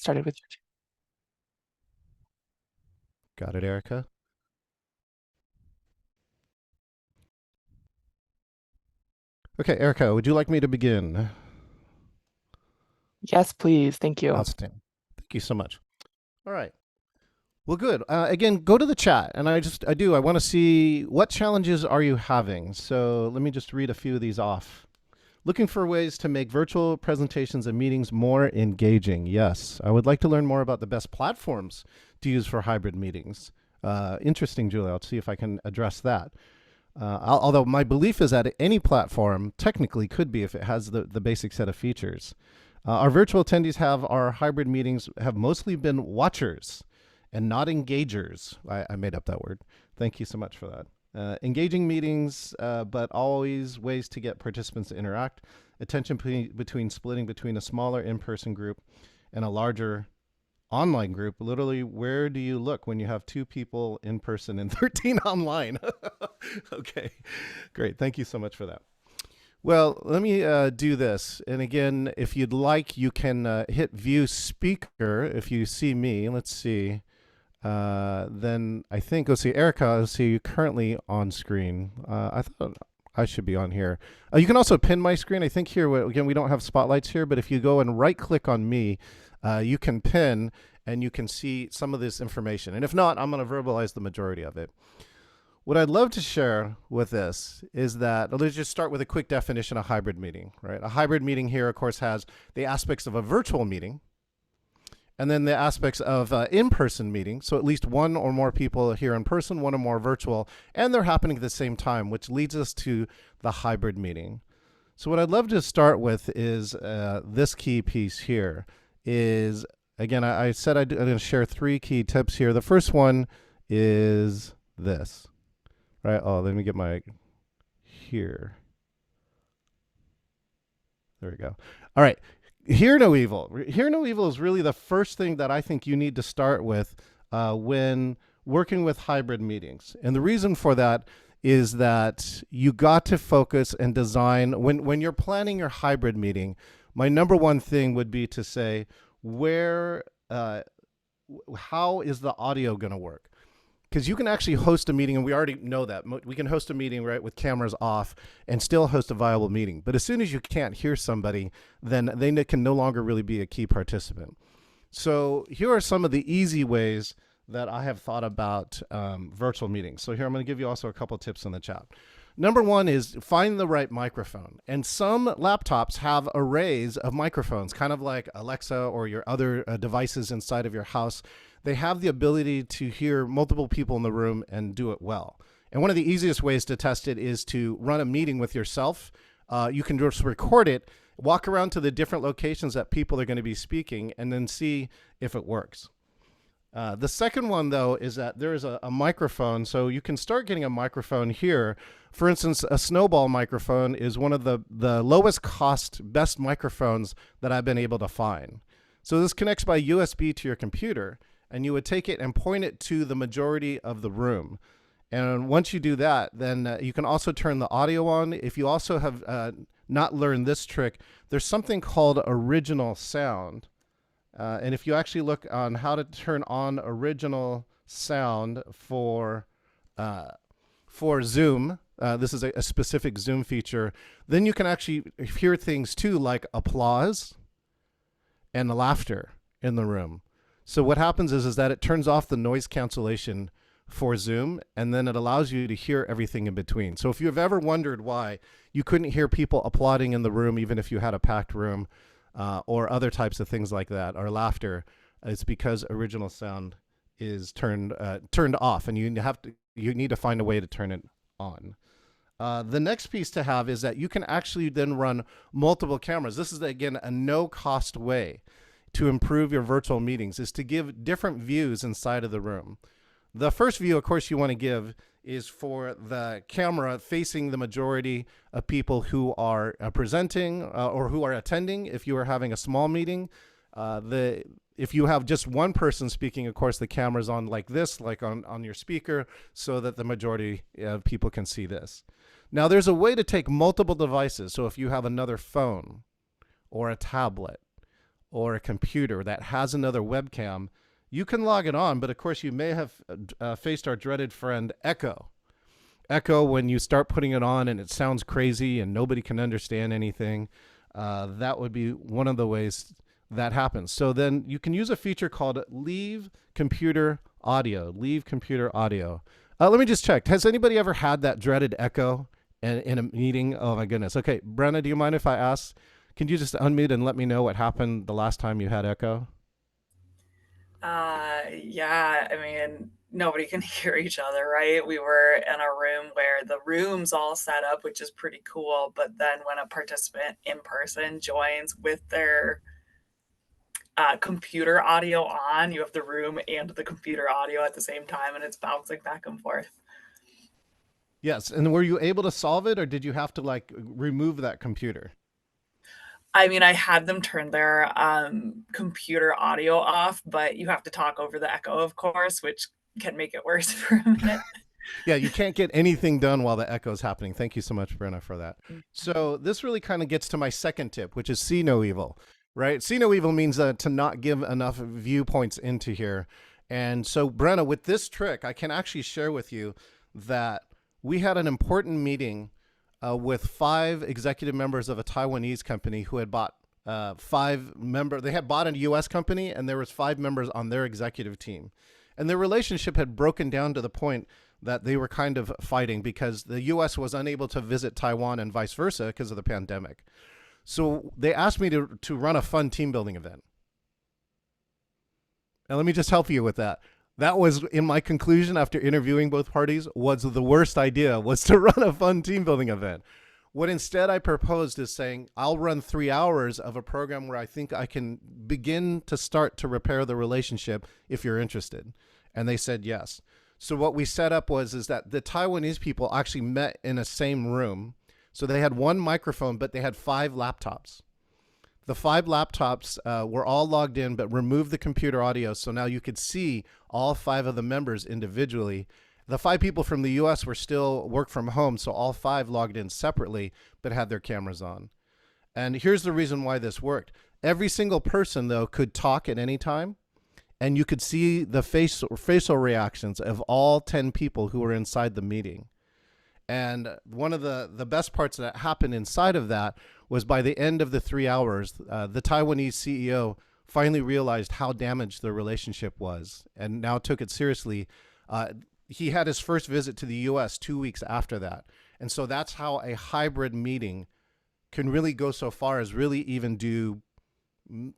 started with your. Got it, Erica? Okay, Erica, would you like me to begin? Yes, please. Thank you. Outstanding. Thank you so much. All right. Well, good. Again, go to the chat, and I want to see what challenges are you having. So let me just read a few of these off. Looking for ways to make virtual presentations and meetings more engaging. Yes, I would like to learn more about the best platforms to use for hybrid meetings. Interesting, Julia. I'll see if I can address that. Although my belief is that any platform technically could be if it has the basic set of features. Our virtual attendees have our hybrid meetings have mostly been watchers and not engagers. I made up that word. Thank you so much for that. Engaging meetings, but always ways to get participants to interact. Attention between splitting between a smaller in-person group and a larger online group. Literally, where do you look when you have 2 people in person and 13 online? Okay, great. Thank you so much for that. Well, let me do this. And again, if you'd like, you can hit view speaker if you see me. Let's see. Then I think, let's see, Erica, I see you currently on screen. I thought I should be on here. You can also pin my screen. I think here, again, we don't have spotlights here, but if you go and right click on me, you can pin and you can see some of this information. And if not, I'm going to verbalize the majority of it. What I'd love to share with this is that, let's just start with a quick definition of hybrid meeting, right? A hybrid meeting here, of course, has the aspects of a virtual meeting, and then the aspects of in-person meeting. So at least one or more people here in person, one or more virtual, and they're happening at the same time, which leads us to the hybrid meeting. So what I'd love to start with is this key piece here is, again, I said I'm going to share 3 key tips here. The first one is this, right? Oh, let me get my here. There we go. All right. Hear no evil. Hear no evil is really the first thing that I think you need to start with when working with hybrid meetings. And the reason for that is that you got to focus and design, when you're planning your hybrid meeting, my number one thing would be to say, how is the audio going to work? Because you can actually host a meeting, and we already know that. We can host a meeting, right, with cameras off and still host a viable meeting. But as soon as you can't hear somebody, then they can no longer really be a key participant. So here are some of the easy ways that I have thought about virtual meetings. So here I'm going to give you also a couple tips in the chat. Number one is find the right microphone. And some laptops have arrays of microphones, kind of like Alexa or your other devices inside of your house. They have the ability to hear multiple people in the room and do it well. And one of the easiest ways to test it is to run a meeting with yourself. You can just record it, walk around to the different locations that people are going to be speaking, and then see if it works. The second one, though, is that there is a microphone. So you can start getting a microphone here. For instance, a Snowball microphone is one of the lowest cost, best microphones that I've been able to find. So this connects by USB to your computer, and you would take it and point it to the majority of the room. And once you do that, then you can also turn the audio on. If you also have not learned this trick, there's something called original sound. And if you actually look on how to turn on original sound for Zoom, this is a specific Zoom feature, then you can actually hear things too, like applause and laughter in the room. So what happens is that it turns off the noise cancellation for Zoom, and then it allows you to hear everything in between. So if you've ever wondered why you couldn't hear people applauding in the room, even if you had a packed room, or other types of things like that, or laughter, it's because original sound is turned off, and you need to find a way to turn it on. The next piece to have is that you can actually then run multiple cameras. This is, again, a no-cost way to improve your virtual meetings, is to give different views inside of the room. The first view, of course, you want to give is for the camera facing the majority of people who are presenting or who are attending. If you are having a small meeting, if you have just one person speaking, of course, the camera's on like this, like on your speaker, so that the majority of people can see this. Now, there's a way to take multiple devices. So if you have another phone or a tablet or a computer that has another webcam, you can log it on, but of course you may have faced our dreaded friend Echo. Echo, when you start putting it on and it sounds crazy and nobody can understand anything, that would be one of the ways that happens. So then you can use a feature called Leave Computer Audio. Leave Computer Audio. Let me just check. Has anybody ever had that dreaded echo in a meeting? Oh my goodness. Okay, Brenna, do you mind if I ask? Can you just unmute and let me know what happened the last time you had echo? Yeah, I mean, nobody can hear each other, right? We were in a room where the room's all set up, which is pretty cool. But then when a participant in person joins with their computer audio on, you have the room and the computer audio at the same time, and it's bouncing back and forth. Yes. And were you able to solve it, or did you have to like remove that computer? I mean, I had them turn their computer audio off, but you have to talk over the echo, of course, which can make it worse for a minute. Yeah, you can't get anything done while the echo is happening. Thank you so much, Brenna, for that. So this really kind of gets to my second tip, which is see no evil, right? See no evil means to not give enough viewpoints into here. And so, Brenna, with this trick, I can actually share with you that we had an important meeting with 5 executive members of a Taiwanese company who had bought they had bought a U.S. company, and there was 5 members on their executive team. And their relationship had broken down to the point that they were kind of fighting because the U.S. was unable to visit Taiwan and vice versa because of the pandemic. So they asked me to run a fun team building event. And let me just help you with that. That was in my conclusion after interviewing both parties was the worst idea was to run a fun team building event. What instead I proposed is saying, I'll run 3 hours of a program where I think I can begin to start to repair the relationship if you're interested. And they said yes. So what we set up is that the Taiwanese people actually met in a same room. So they had one microphone, but they had 5 laptops. The 5 laptops were all logged in, but removed the computer audio. So now you could see all 5 of the members individually. The 5 people from the US were still work from home. So all 5 logged in separately, but had their cameras on. And here's the reason why this worked. Every single person, though, could talk at any time. And you could see the facial reactions of all 10 people who were inside the meeting. And one of the best parts that happened inside of that was by the end of the 3 hours, the Taiwanese CEO finally realized how damaged the relationship was and now took it seriously. He had his first visit to the US 2 weeks after that. And so that's how a hybrid meeting can really go so far as really even do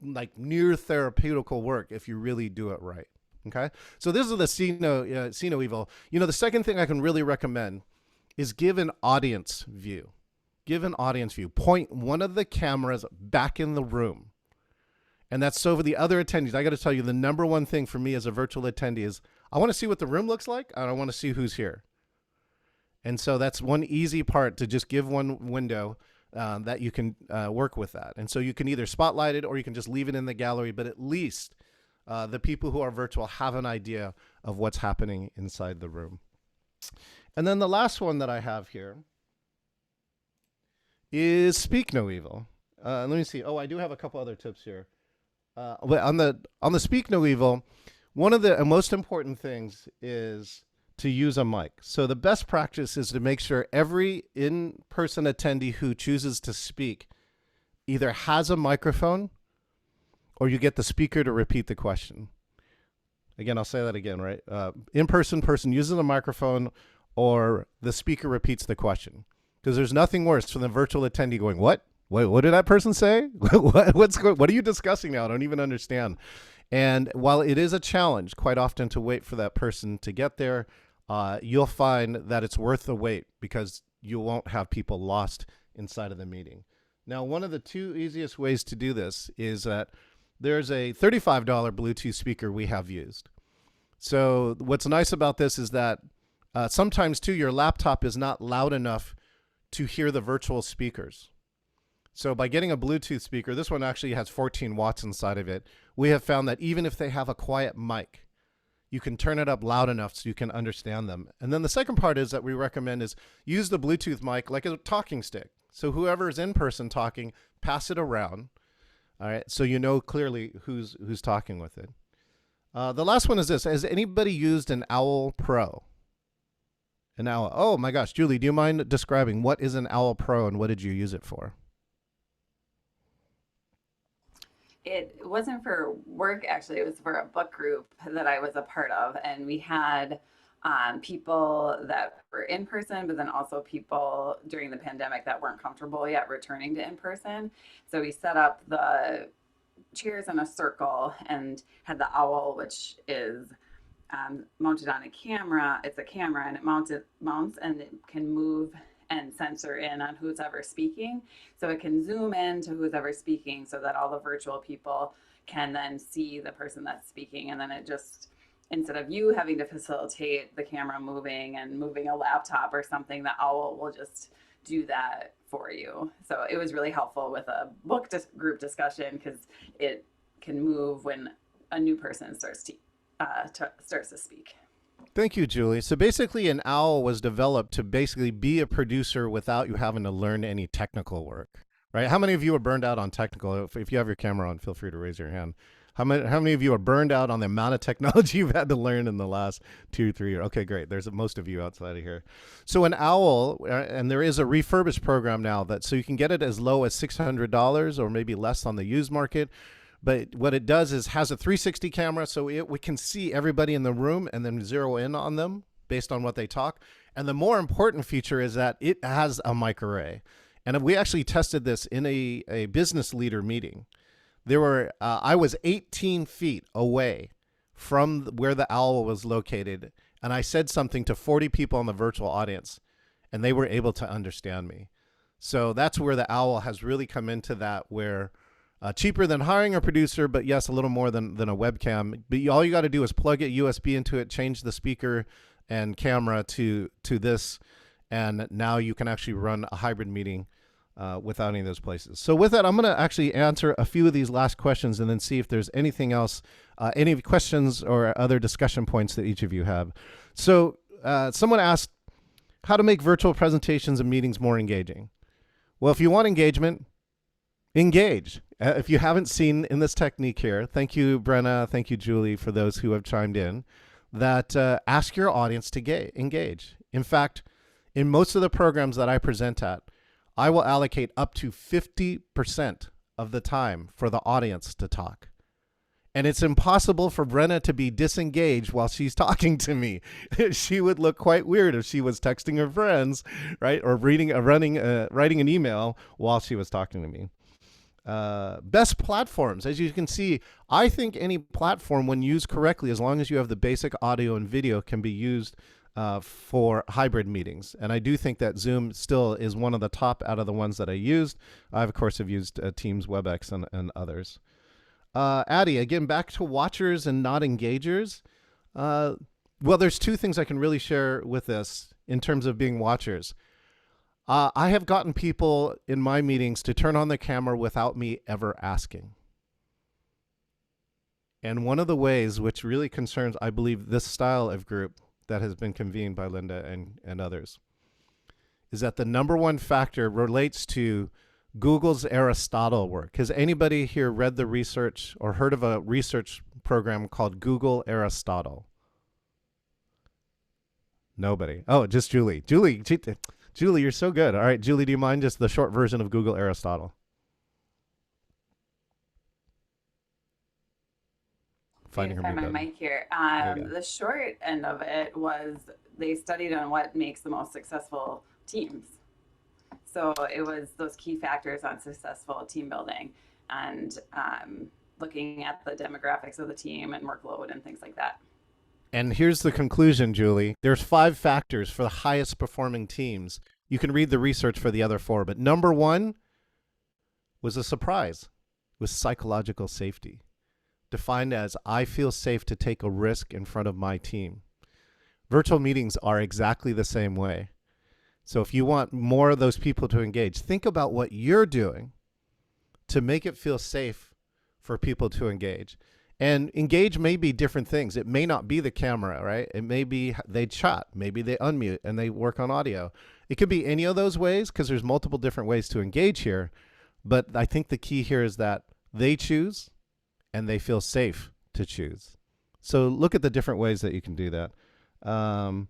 like near therapeutical work if you really do it right. Okay. So this is the see no evil. You know, the second thing I can really recommend is give an audience view. Give an audience view. Point one of the cameras back in the room. And that's so for the other attendees. I got to tell you, the number one thing for me as a virtual attendee is I want to see what the room looks like, and I want to see who's here. And so that's one easy part, to just give one window that you can work with that. And so you can either spotlight it or you can just leave it in the gallery, but at least the people who are virtual have an idea of what's happening inside the room. And then the last one that I have here is speak no evil. Let me see. Oh, I do have a couple other tips here. On the speak no evil, one of the most important things is to use a mic. So the best practice is to make sure every in-person attendee who chooses to speak either has a microphone or you get the speaker to repeat the question. Again, I'll say that again, right? In-person person uses a microphone or the speaker repeats the question. Because there's nothing worse than the virtual attendee going, what? Wait, what did that person say? What are you discussing now? I don't even understand. And while it is a challenge quite often to wait for that person to get there, you'll find that it's worth the wait because you won't have people lost inside of the meeting. Now, one of the 2 easiest ways to do this is that there's a $35 Bluetooth speaker we have used. So what's nice about this is that sometimes, too, your laptop is not loud enough to hear the virtual speakers. So by getting a Bluetooth speaker, this one actually has 14 watts inside of it. We have found that even if they have a quiet mic, you can turn it up loud enough so you can understand them. And then the second part is that we recommend is use the Bluetooth mic like a talking stick. So whoever is in person talking, pass it around. All right, so you know clearly who's talking with it. The last one is this: has anybody used an Owl Pro? An Owl. Oh my gosh, Julie, do you mind describing what is an Owl Pro and what did you use it for? It wasn't for work, actually. It was for a book group that I was a part of. And we had people that were in person, but then also people during the pandemic that weren't comfortable yet returning to in person. So we set up the chairs in a circle and had the owl, which is mounted on a camera. It's a camera and it mounts and it can move and censor in on who's ever speaking. So it can zoom in to who's ever speaking so that all the virtual people can then see the person that's speaking. And then it just, instead of you having to facilitate the camera moving and moving a laptop or something, the owl will just do that for you. So it was really helpful with a group discussion because it can move when a new person starts to speak. Thank you, Julie. So basically, an owl was developed to basically be a producer without you having to learn any technical work, right? How many of you are burned out on technical? If you have your camera on, feel free to raise your hand. How many of you are burned out on the amount of technology you've had to learn in the last 2, 3 years? Okay, great. There's most of you outside of here. So an owl, and there is a refurbished program now that so you can get it as low as $600 or maybe less on the used market. But what it does is has a 360 camera, so we can see everybody in the room and then zero in on them based on what they talk. And the more important feature is that it has a mic array. And we actually tested this in a business leader meeting. I was 18 feet away from where the owl was located, and I said something to 40 people in the virtual audience, and they were able to understand me. So that's where the owl has really come into that, where cheaper than hiring a producer, but yes, a little more than a webcam. But all you got to do is plug a USB into it, change the speaker and camera to this, and now you can actually run a hybrid meeting without any of those places. So with that, I'm going to actually answer a few of these last questions and then see if there's anything else, any questions or other discussion points that each of you have. So someone asked how to make virtual presentations and meetings more engaging. Well, if you want engagement, engage. If you haven't seen in this technique here, thank you, Brenna, thank you, Julie, for those who have chimed in, that ask your audience to engage. In fact, in most of the programs that I present at, I will allocate up to 50% of the time for the audience to talk. And it's impossible for Brenna to be disengaged while she's talking to me. She would look quite weird if she was texting her friends, right? Or writing an email while she was talking to me. Best platforms. As you can see, I think any platform, when used correctly, as long as you have the basic audio and video, can be used for hybrid meetings. And I do think that Zoom still is one of the top out of the ones that I used. I, of course, have used Teams, WebEx, and others. Addie, again, back to watchers and not engagers. Well, there's two things I can really share with this in terms of being watchers. I have gotten people in my meetings to turn on the camera without me ever asking. And one of the ways which really concerns, I believe, this style of group that has been convened by Linda and others is that the number one factor relates to Google's Aristotle work. Has anybody here read the research or heard of a research program called Google Aristotle? Nobody. Oh, just Julie. Julie, you're so good. All right, Julie, do you mind just the short version of Google Aristotle? Finding her Find my mute button. mic here. There you go. The short end of it was they studied on what makes the most successful teams. So it was those key factors on successful team building and looking at the demographics of the team and workload and things like that. And here's the conclusion, Julie. There's 5 factors for the highest performing teams. You can read the research for the other 4, but number 1 was a surprise. It was psychological safety, defined as I feel safe to take a risk in front of my team. Virtual meetings are exactly the same way. So if you want more of those people to engage, think about what you're doing to make it feel safe for people to engage. And engage may be different things. It may not be the camera, right? It may be they chat, maybe they unmute and they work on audio. It could be any of those ways because there's multiple different ways to engage here. But I think the key here is that They choose and they feel safe to choose. So look at the different ways that you can do that. Um,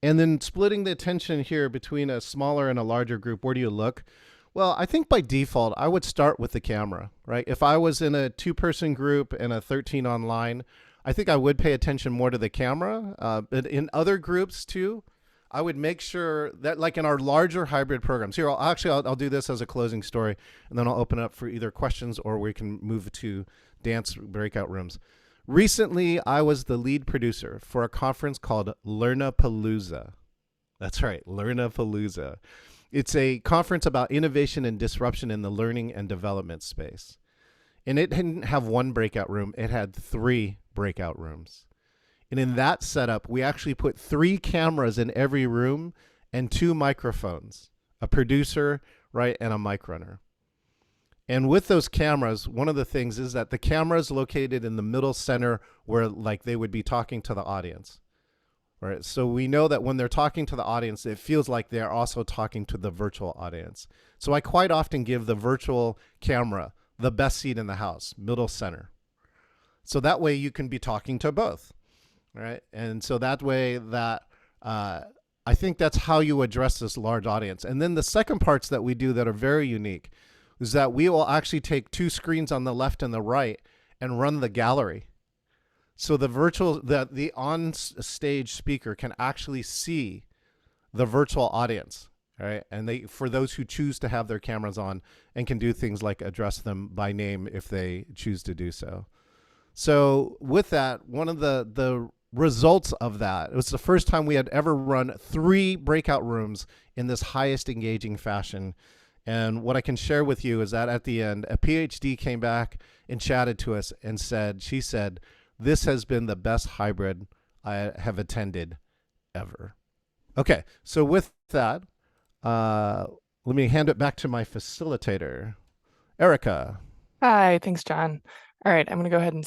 and then splitting the attention here between a smaller and a larger group, where do you look? Well, I think by default, I would start with the camera, right? If I was in a 2-person group and a 13 online, I think I would pay attention more to the camera. But in other groups too, I would make sure that, like in our larger hybrid programs, here, I'll do this as a closing story, and then I'll open up for either questions or we can move to dance breakout rooms. Recently, I was the lead producer for a conference called Learnapalooza. That's right, Learnapalooza. It's a conference about innovation and disruption in the learning and development space. And it didn't have one breakout room, it had 3 breakout rooms. And in that setup, we actually put 3 cameras in every room and 2 microphones, a producer, right, and a mic runner. And with those cameras, one of the things is that the camera is located in the middle center where like they would be talking to the audience. Right. So we know that when they're talking to the audience, it feels like they're also talking to the virtual audience. So I quite often give the virtual camera the best seat in the house, middle center. So that way you can be talking to both. Right. And so that way that I think that's how you address this large audience. And then the second parts that we do that are very unique is that we will actually take 2 screens on the left and the right and run the gallery. So the on stage speaker can actually see the virtual audience, right? And for those who choose to have their cameras on and can do things like address them by name if they choose to do so. So with that, one of the results of that, it was the first time we had ever run 3 breakout rooms in this highest engaging fashion. And what I can share with you is that at the end, a PhD came back and chatted to us and she said, this has been the best hybrid I have attended ever. Okay, so with that, let me hand it back to my facilitator, Erica. Hi, thanks, John. All right, I'm going to go ahead and